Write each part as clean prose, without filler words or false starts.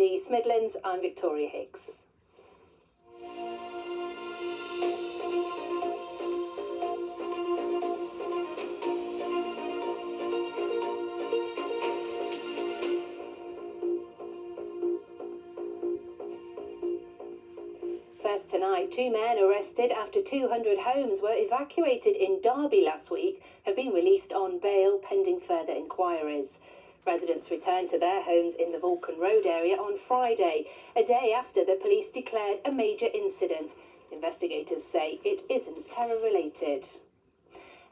East Midlands, I'm Victoria Hicks. First tonight, 2 men arrested after 200 homes were evacuated in Derby last week have been released on bail pending further inquiries. Residents returned to their homes in the Vulcan Road area on Friday, a day after the police declared a major incident. Investigators say it isn't terror-related.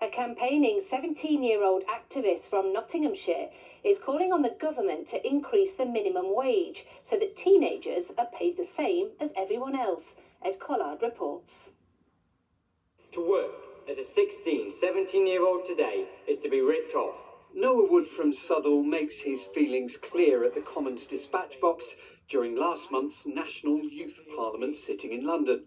A campaigning 17-year-old activist from Nottinghamshire is calling on the government to increase the minimum wage so that teenagers are paid the same as everyone else. Ed Collard reports. To work as a 16, 17-year-old today is to be ripped off. Noah Wood from Southall makes his feelings clear at the Commons dispatch box during last month's National Youth Parliament sitting in London.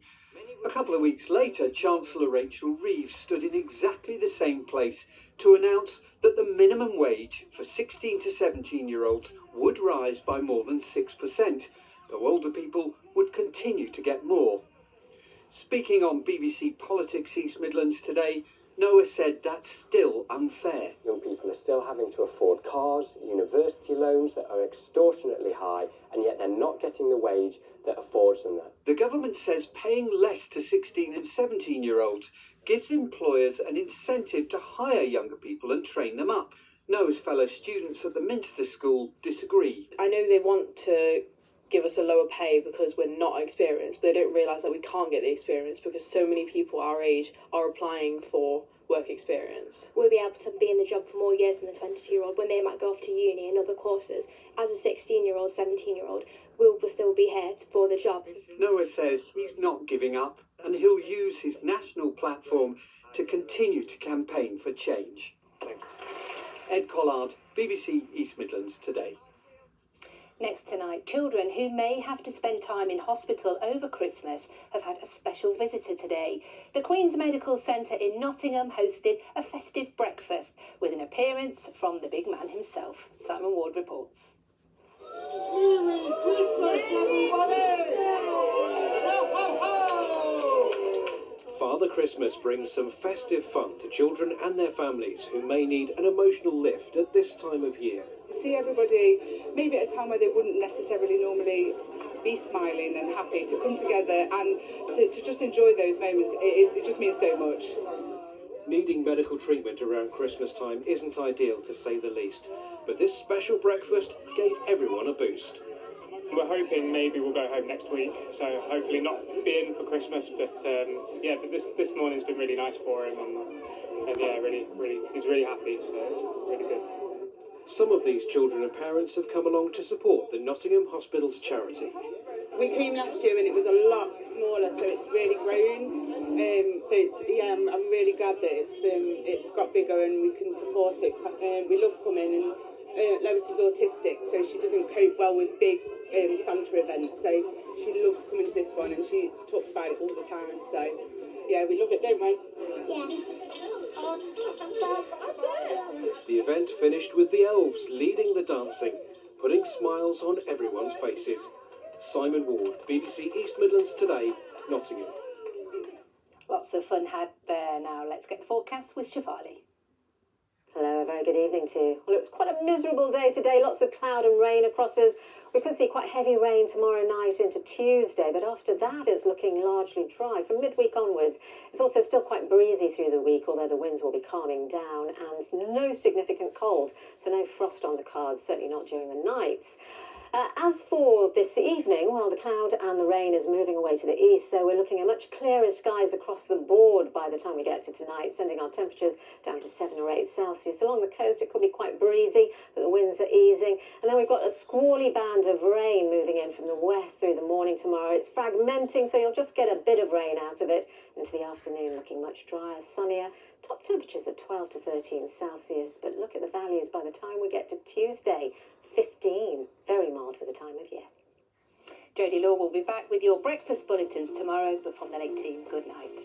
A couple of weeks later, Chancellor Rachel Reeves stood in exactly the same place to announce that the minimum wage for 16 to 17-year-olds would rise by more than 6%, though older people would continue to get more. Speaking on BBC Politics East Midlands today, Noah said that's still unfair. Young people are still having to afford cars, university loans that are extortionately high, and yet they're not getting the wage that affords them that. The government says paying less to 16 and 17-year-olds gives employers an incentive to hire younger people and train them up. Noah's fellow students at the Minster School disagree. I know they want to give us a lower pay because we're not experienced, but they don't realise that we can't get the experience because so many people our age are applying for work experience. We'll be able to be in the job for more years than the 22-year-old when they might go off to uni and other courses. As a 16-year-old, 17-year-old, we'll still be here for the jobs. Noah says he's not giving up and he'll use his national platform to continue to campaign for change. Ed Collard, BBC East Midlands Today. Next tonight, children who may have to spend time in hospital over Christmas have had a special visitor today. The Queen's Medical Centre in Nottingham hosted a festive breakfast with an appearance from the big man himself. Simon Ward reports. Merry Christmas, everybody! Ho, ho, ho! Father Christmas brings some festive fun to children and their families who may need an emotional lift at this time of year. To see everybody, maybe at a time where they wouldn't necessarily normally be smiling and happy, to come together and to just enjoy those moments, it just means so much. Needing medical treatment around Christmas time isn't ideal, to say the least, but this special breakfast gave everyone a boost. We're hoping maybe we'll go home next week, so hopefully not be in for Christmas, but yeah, but this morning's been really nice for him, and yeah, really, he's really happy, so it's really good. Some of these children and parents have come along to support the Nottingham Hospitals charity. We came last year and it was a lot smaller, so it's really grown. So it's, yeah, I'm really glad that it's got bigger and we can support it. We love coming, and Lois is autistic, so she doesn't cope well with big Santa events. So she loves coming to this one, and she talks about it all the time. So yeah, we love it, don't we? Yeah. The event finished with the elves leading the dancing, putting smiles on everyone's faces. Simon Ward, BBC East Midlands Today, Nottingham. Lots of fun had there. Now let's get the forecast with Shefali. Hello, a very good evening to you. Well, it's quite a miserable day today. Lots of cloud and rain across us. We could see quite heavy rain tomorrow night into Tuesday, but after that it's looking largely dry from midweek onwards. It's also still quite breezy through the week, although the winds will be calming down, and no significant cold, so no frost on the cards, certainly not during the nights. As for this evening, well, the cloud and the rain is moving away to the east, so we're looking at much clearer skies across the board by the time we get to tonight, sending our temperatures down to 7 or 8 Celsius. Along the coast, it could be quite breezy, but the winds are easing. And then we've got a squally band of rain moving in from the west through the morning tomorrow. It's fragmenting, so you'll just get a bit of rain out of it into the afternoon, looking much drier, sunnier. Top temperatures at 12 to 13 Celsius, but look at the values by the time we get to Tuesday. 15, very mild for the time of year. Jodie Law will be back with your breakfast bulletins tomorrow, but from the late team, good night.